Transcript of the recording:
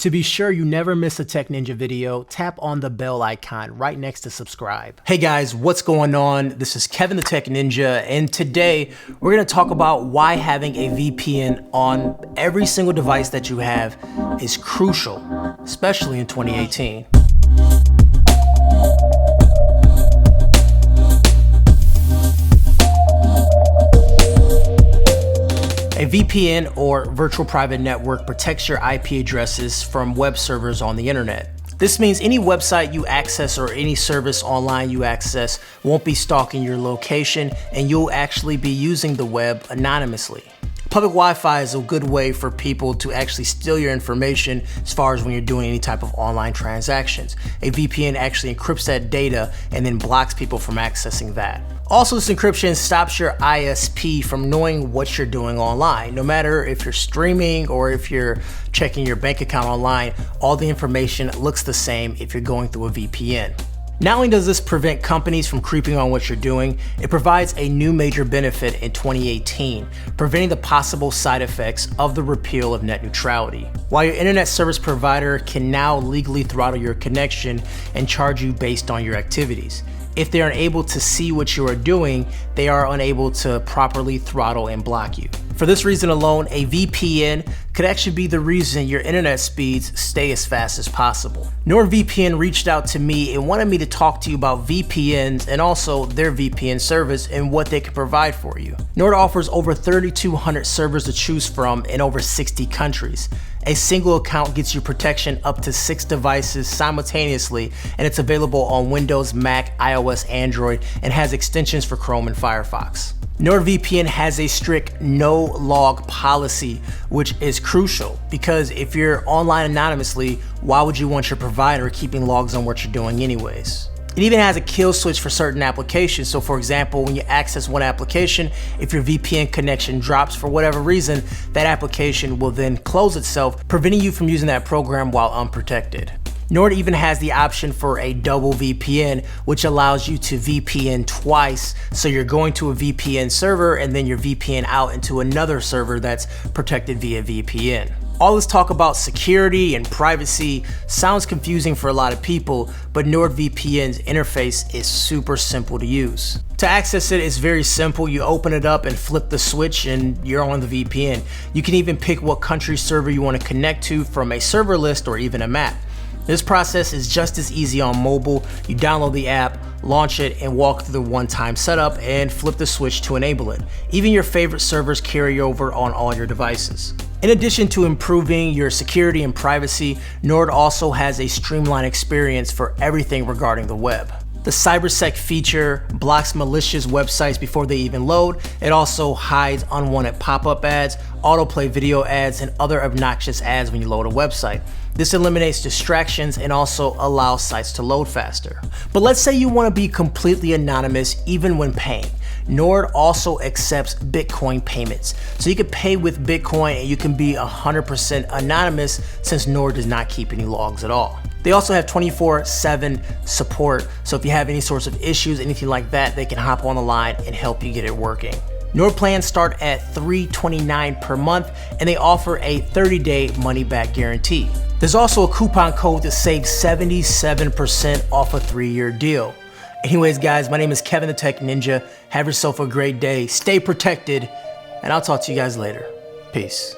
To be sure you never miss a Tech Ninja video, tap on the bell icon right next to subscribe. Hey guys, what's going on? This is Kevin the Tech Ninja, and today we're gonna talk about why having a VPN on every single device that you have is crucial, especially in 2018. A VPN, or virtual private network, protects your IP addresses from web servers on the internet. This means any website you access or any service online you access won't be stalking your location, and you'll actually be using the web anonymously. Public Wi-Fi is a good way for people to actually steal your information as far as when you're doing any type of online transactions. A VPN actually encrypts that data and then blocks people from accessing that. Also, this encryption stops your ISP from knowing what you're doing online. No matter if you're streaming or if you're checking your bank account online, all the information looks the same if you're going through a VPN. Not only does this prevent companies from creeping on what you're doing, it provides a new major benefit in 2018, preventing the possible side effects of the repeal of net neutrality. While your internet service provider can now legally throttle your connection and charge you based on your activities, if they are unable to see what you are doing, they are unable to properly throttle and block you. For this reason alone, a VPN could actually be the reason your internet speeds stay as fast as possible. NordVPN reached out to me and wanted me to talk to you about VPNs and also their VPN service and what they can provide for you. Nord offers over 3,200 servers to choose from in over 60 countries. A single account gets you protection up to 6 devices simultaneously, and it's available on Windows, Mac, iOS, Android, and has extensions for Chrome and Firefox. NordVPN has a strict no-log policy, which is crucial because if you're online anonymously, why would you want your provider keeping logs on what you're doing anyways? It even has a kill switch for certain applications. So for example, when you access one application, if your VPN connection drops for whatever reason, that application will then close itself, preventing you from using that program while unprotected. Nord even has the option for a double VPN, which allows you to VPN twice. So you're going to a VPN server and then you're VPN out into another server that's protected via VPN. All this talk about security and privacy sounds confusing for a lot of people, but NordVPN's interface is super simple to use. To access it, it's very simple. You open it up and flip the switch and you're on the VPN. You can even pick what country server you want to connect to from a server list or even a map. This process is just as easy on mobile. You download the app, launch it, and walk through the one-time setup and flip the switch to enable it. Even your favorite servers carry over on all your devices. In addition to improving your security and privacy, Nord also has a streamlined experience for everything regarding the web. The Cybersex feature blocks malicious websites before they even load. It also hides unwanted pop-up ads, autoplay video ads, and other obnoxious ads when you load a website. This eliminates distractions and also allows sites to load faster. But let's say you want to be completely anonymous even when paying. Nord also accepts Bitcoin payments. So you can pay with Bitcoin and you can be 100% anonymous since Nord does not keep any logs at all. They also have 24/7 support, so if you have any sorts of issues, anything like that, they can hop on the line and help you get it working. Nord plans start at $329 per month, and they offer a 30-day money-back guarantee. There's also a coupon code to save 77% off a 3-year deal. Anyways, guys, my name is Kevin the Tech Ninja. Have yourself a great day, stay protected, and I'll talk to you guys later. Peace.